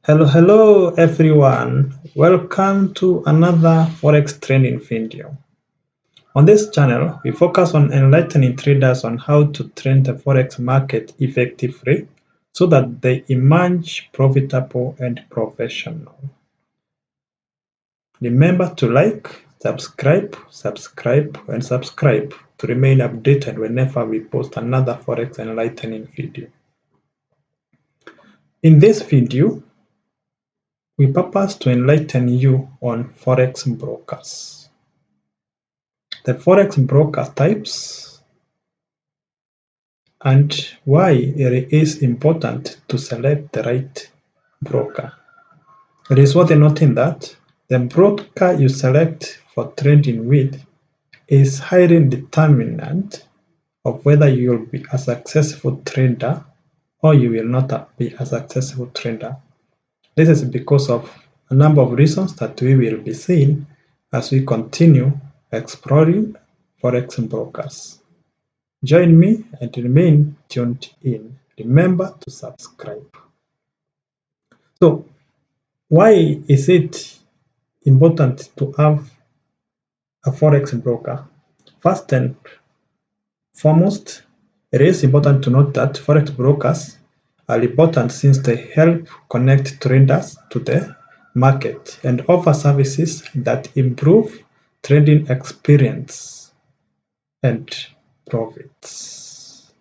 Hello everyone. Welcome to another Forex training video. On this channel, we focus on enlightening traders on how to trade the Forex market effectively so that they emerge profitable and professional. Remember to like, subscribe to remain updated whenever we post another Forex enlightening video. In this video, we purpose to enlighten you on Forex brokers. The Forex broker types and why it is important to select the right broker. It is worth noting that the broker you select for trading with is highly determinant of whether you will be a successful trader or you will not be a successful trader. This is because of a number of reasons that we will be seeing as we continue exploring Forex brokers. Join me and remain tuned in. Remember to subscribe. So, why is it important to have a Forex broker? First and foremost, it is important to note that Forex brokers are important since they help connect traders to the market and offer services that improve trading experience and profits.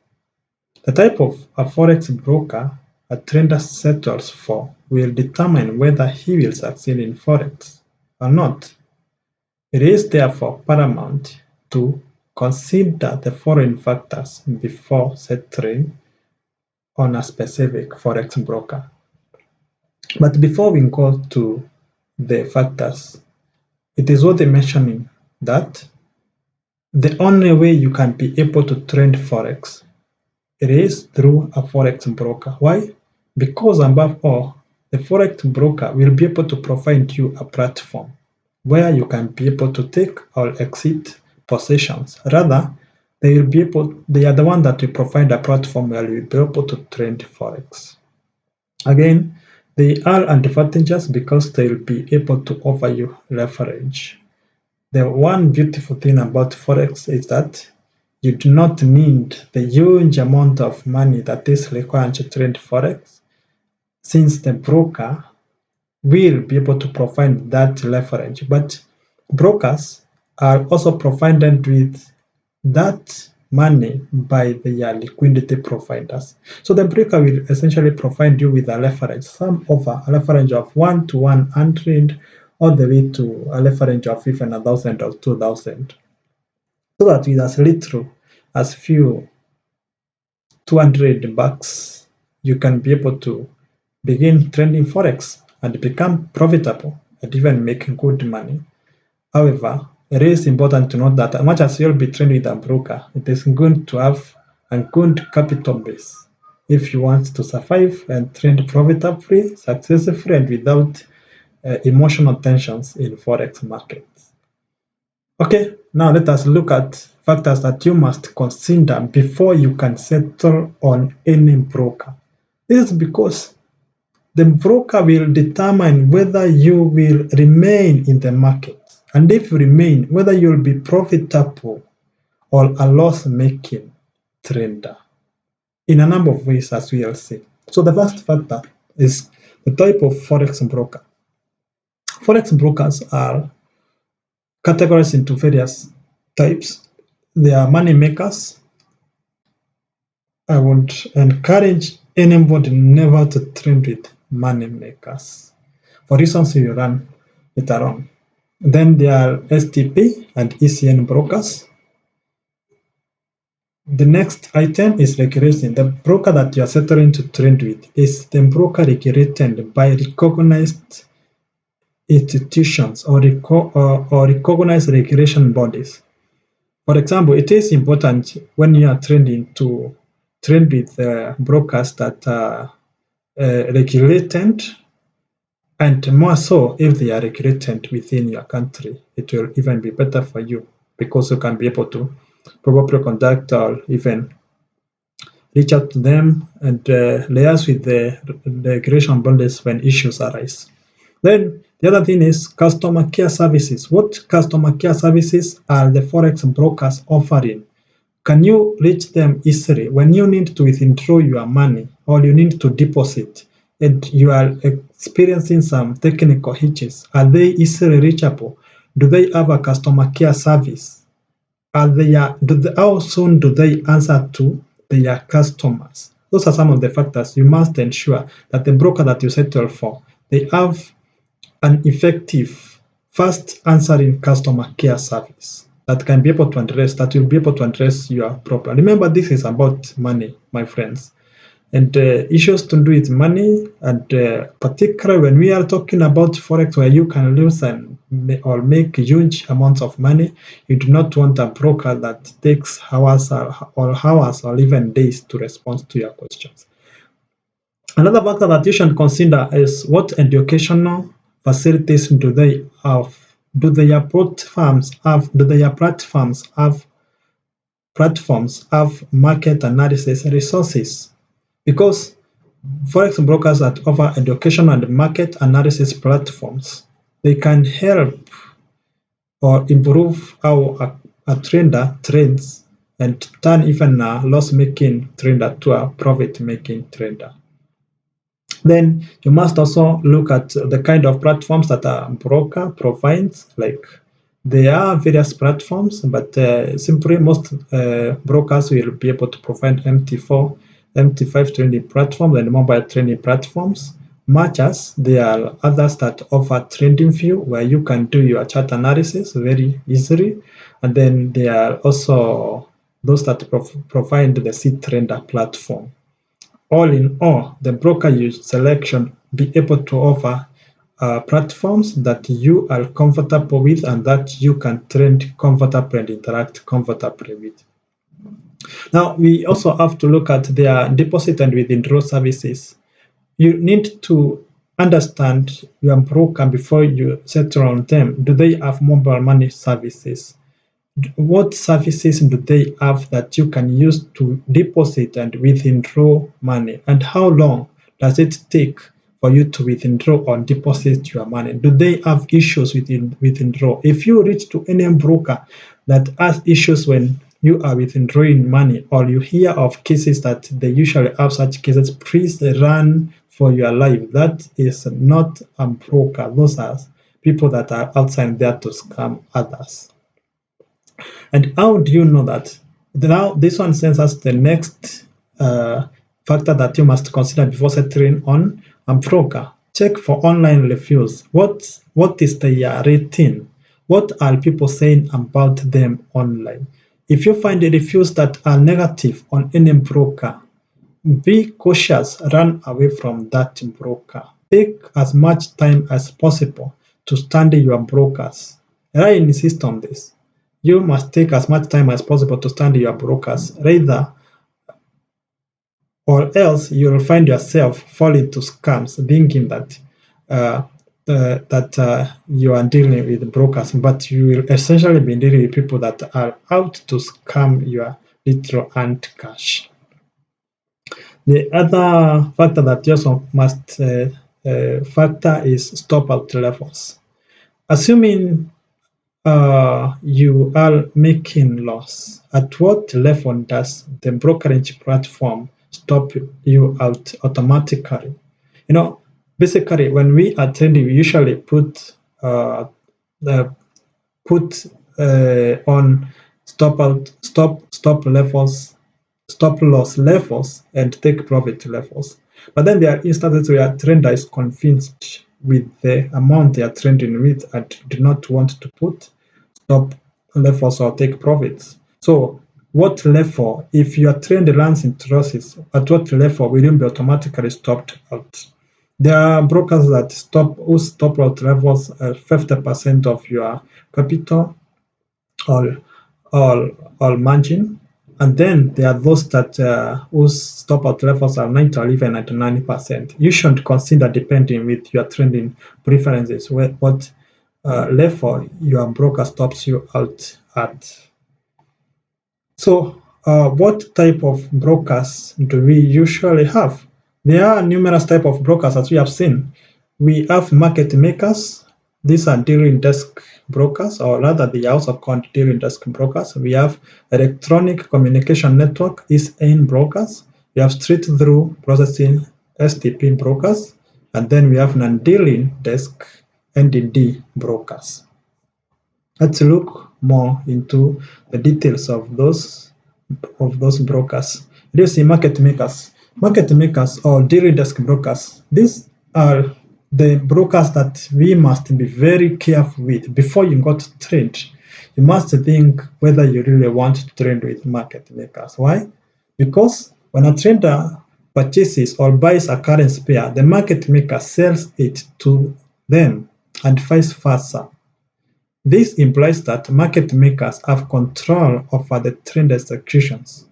The type of a Forex broker a trader settles for will determine whether he will succeed in Forex or not. It is therefore paramount to consider the following factors before settling on a specific Forex broker. But before we go to the factors, it is worth mentioning that the only way you can be able to trade Forex it is through a Forex broker. Why? Because above all, the Forex broker will be able to provide you a platform where you can be able to take or exit positions. Rather, they are the one that will provide a platform where you will be able to trade Forex. Again, they are advantageous because they will be able to offer you leverage. The one beautiful thing about Forex is that you do not need the huge amount of money that is required to trade Forex, since the broker will be able to provide that leverage. But brokers are also provided with that money by their liquidity providers. So the broker will essentially provide you with a leverage. Some offer a leverage of 1 to 100 all the way to a leverage of even 1,000 or 2,000. So that with as little as few $200, you can be able to begin trading Forex and become profitable and even make good money. However, it is important to note that as much as you'll be trading with a broker, it is good to have a good capital base if you want to survive and trade profitably, successfully, and without emotional tensions in Forex markets. Okay, now let us look at factors that you must consider before you can settle on any broker. This is because the broker will determine whether you will remain in the market, and if you remain, whether you'll be profitable or a loss-making trader in a number of ways, as we'll see. So the first factor is the type of Forex broker. Forex brokers are categorized into various types. They are money makers. I would encourage anybody never to trade with money makers for reasons we will run later on. Then there are STP and ECN brokers. The next item is regulation. The broker that you are settling to trade with is the broker regulated by recognized institutions or recognized regulation bodies. For example, it is important when you are trading to trade with brokers that are regulated, and more so if they are regulated within your country. It will even be better for you because you can be able to probably conduct or even reach out to them and liaise with the regulation bodies when issues arise. Then the other thing is customer care services. What customer care services are the Forex brokers offering? Can you reach them easily when you need to withdraw your money or you need to deposit and you are experiencing some technical hitches? Are they easily reachable? Do they have a customer care service? How soon do they answer to their customers? Those are some of the factors you must ensure that the broker that you settle for, they have an effective, fast answering customer care service that can be able to address, that will be able to address your problem. Remember, this is about money, my friends. And issues to do with money, and particularly when we are talking about Forex, where you can lose or make huge amounts of money, you do not want a broker that takes hours or even days to respond to your questions. Another factor that you should consider is what educational facilities do they have? Do their platforms have market analysis resources? Because Forex brokers that offer education and market analysis platforms, they can help or improve how a trader trades and turn even a loss-making trader to a profit-making trader. Then you must also look at the kind of platforms that a broker provides. Like there are various platforms, but simply most brokers will be able to provide MT4, MT5 trading platforms and mobile trading platforms, much as there are others that offer trading view where you can do your chart analysis very easily. And then there are also those that provide the seed trader platform. All in all, the broker you select should be able to offer platforms that you are comfortable with and that you can trade comfortably and interact comfortably with. Now, we also have to look at their deposit and withdrawal services. You need to understand your broker before you settle on them. Do they have mobile money services? What services do they have that you can use to deposit and withdraw money? And how long does it take for you to withdraw or deposit your money? Do they have issues with withdraw? If you reach to any broker that has issues when you are withdrawing money, or you hear of cases that they usually have such cases, please run for your life. That is not a broker. Those are people that are outside there to scam others. And how do you know that? Now, this one sends us the next factor that you must consider before settling on a broker. Check for online reviews. What is their rating? What are people saying about them online? If you find the reviews that are negative on any broker, be cautious, run away from that broker. Take as much time as possible to study your brokers. I insist on this. You must take as much time as possible to study your brokers, rather, or else you will find yourself falling to scams, thinking that you are dealing with brokers, but you will essentially be dealing with people that are out to scam your little earned cash. The other factor that you also must factor is stop out levels. Assuming you are making loss, at what level does the brokerage platform stop you out automatically? Basically, when we are trading, we usually put on stop levels, stop loss levels, and take profit levels. But then there are instances where a trader is convinced with the amount they are trading with and do not want to put stop levels or take profits. So what level, if your trend runs into losses, at what level will you be automatically stopped out? There are brokers that whose stop out levels are 50% of your capital or margin. And then there are those that whose stop out levels are 90 or even 99%. You should consider, depending with your trading preferences, what level your broker stops you out at. So what type of brokers do we usually have? There are numerous types of brokers, as we have seen. We have market makers. These are dealing desk brokers, or rather they are also called dealing desk brokers. We have electronic communication network, ECN brokers. We have straight-through processing, STP brokers. And then we have non-dealing desk, NDD brokers. Let's look more into the details of those brokers. You see market makers. Market makers or dealing desk brokers. These are the brokers that we must be very careful with before you go to trade. You must think whether you really want to trade with market makers. Why? Because when a trader purchases or buys a currency pair, the market maker sells it to them and vice versa. This implies that market makers have control over the trade executions.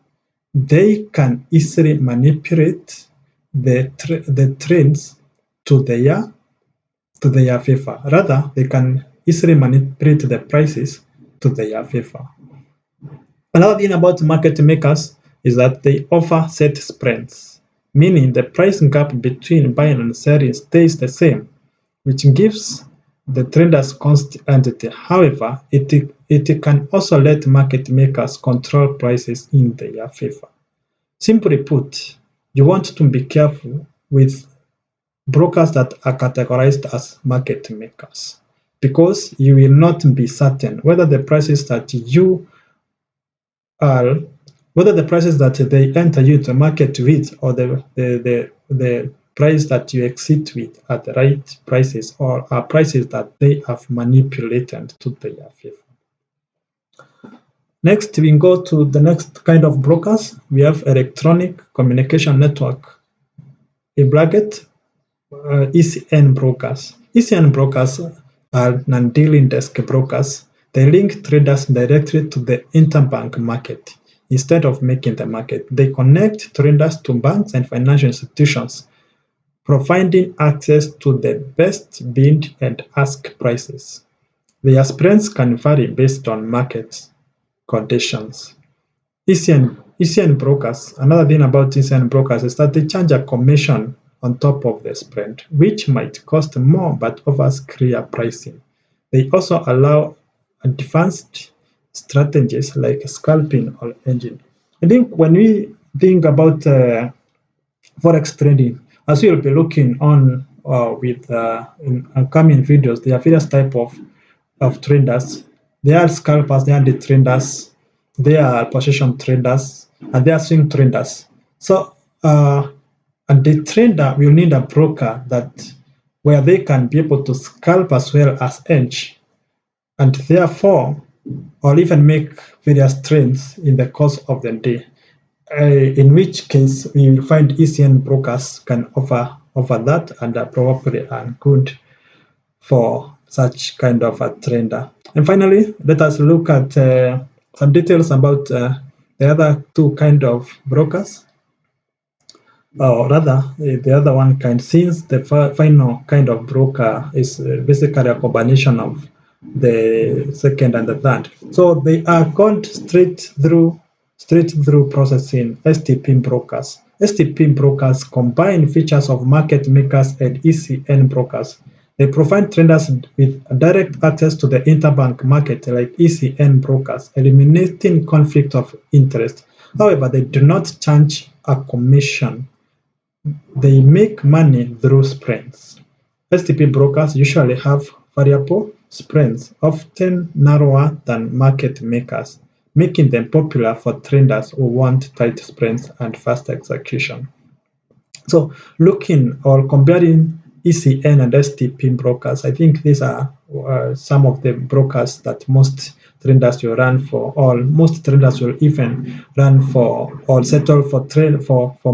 They can easily manipulate the trends to their favor. Rather, they can easily manipulate the prices to their favor. Another thing about market makers is that they offer set spreads, meaning the price gap between buying and selling stays the same, which gives the traders constant entity. However, it can also let market makers control prices in their favor. Simply put, you want to be careful with brokers that are categorized as market makers, because you will not be certain whether the prices that they enter you to market with, or the price that you exit with, are the right prices, or are prices that they have manipulated to their favor. Next, we go to the next kind of brokers. We have electronic communication network, in bracket, ECN brokers. ECN brokers are non-dealing desk brokers. They link traders directly to the interbank market instead of making the market. They connect traders to banks and financial institutions, providing access to the best bid and ask prices. Their spreads can vary based on market conditions. ECN brokers, another thing about ECN brokers is that they charge a commission on top of the spread, which might cost more but offers clear pricing. They also allow advanced strategies like scalping or hedging. I think when we think about Forex trading, as we will be looking on with in upcoming videos, there are various types of traders. There are scalpers, there are the traders, there are position traders, and there are swing traders. So, and the trader will need a broker where they can be able to scalp as well as hedge, and therefore, or even make various trades in the course of the day. In which case, we will find ECN brokers can offer that, and are probably good for such kind of a trader. And finally, let us look at some details about the other two kind of brokers, or rather the other one kind, since the final kind of broker is basically a combination of the second and the third. So they are called straight-through processing, STP brokers. STP brokers combine features of market makers and ECN brokers. They provide traders with direct access to the interbank market like ECN brokers, eliminating conflict of interest. However, they do not charge a commission. They make money through spreads. STP brokers usually have variable spreads, often narrower than market makers, making them popular for traders who want tight spreads and fast execution. So looking or comparing ECN and STP brokers, I think these are some of the brokers that most traders will run for, or most traders will even run for or settle for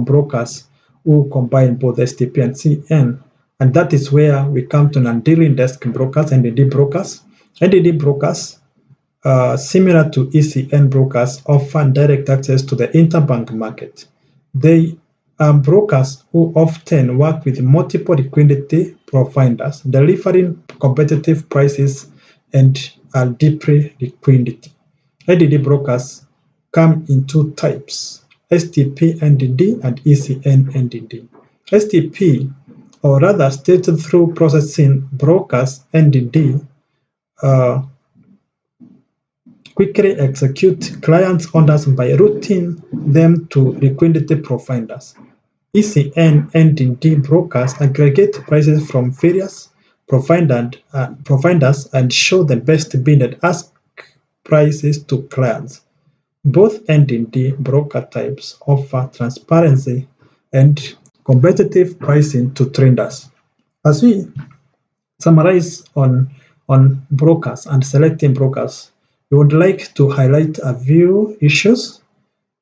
brokers who combine both STP and CN. And that is where we come to non-dealing desk brokers, NDD brokers. NDD brokers, similar to ECN brokers, offer direct access to the interbank market. They are brokers who often work with multiple liquidity providers, delivering competitive prices and are deeply liquidity. NDD brokers come in two types: STP NDD and ECN NDD. STP, or rather Straight Through Processing Brokers NDD, quickly execute clients' orders by routing them to liquidity providers. ECN NDD brokers aggregate prices from various providers and show the best bid and ask prices to clients. Both NDD broker types offer transparency and competitive pricing to traders. As we summarize on brokers and selecting brokers, we would like to highlight a few issues.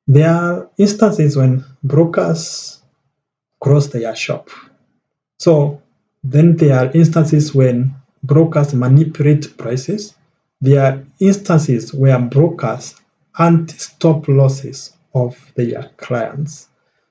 There are instances when brokers cross their shop. So then there are instances when brokers manipulate prices. There are instances where brokers earn stop losses of their clients.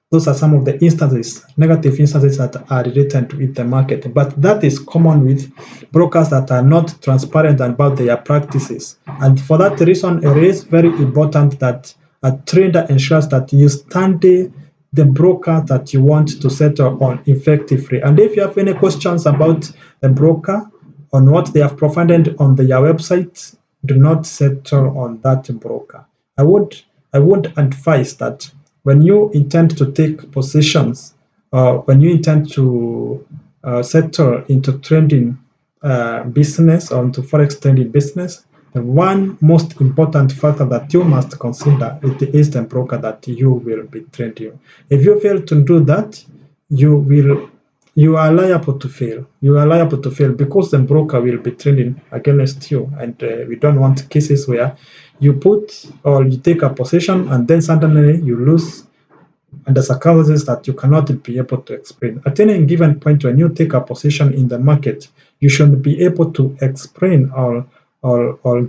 Those are some of the instances, negative instances that are related with the market. But that is common with brokers that are not transparent about their practices. And for that reason, it is very important that a trader ensures that you study the broker that you want to settle on effectively. And if you have any questions about the broker, on what they have provided on their website, do not settle on that broker. I would advise that when you intend to take positions, when you intend to settle into trading business or into Forex trading business, the one most important factor that you must consider is the broker that you will be trading. If you fail to do that, you are liable to fail. You are liable to fail because the broker will be trading against you, and we don't want cases where you put or you take a position and then suddenly you lose under circumstances that you cannot be able to explain. At any given point when you take a position in the market, you should be able to explain or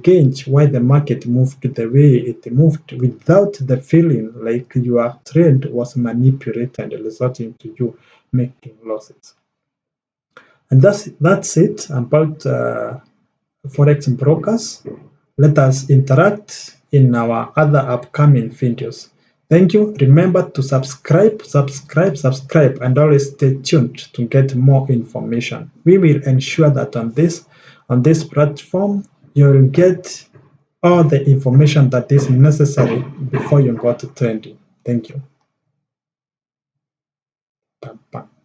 gauge why the market moved the way it moved without the feeling like your trade was manipulated, resulting to you making losses. And that's it about Forex brokers. Let us interact in our other upcoming videos. Thank you. Remember to subscribe, and always stay tuned to get more information. We will ensure that on this platform, you will get all the information that is necessary before you go to trading. Thank you. Bye-bye.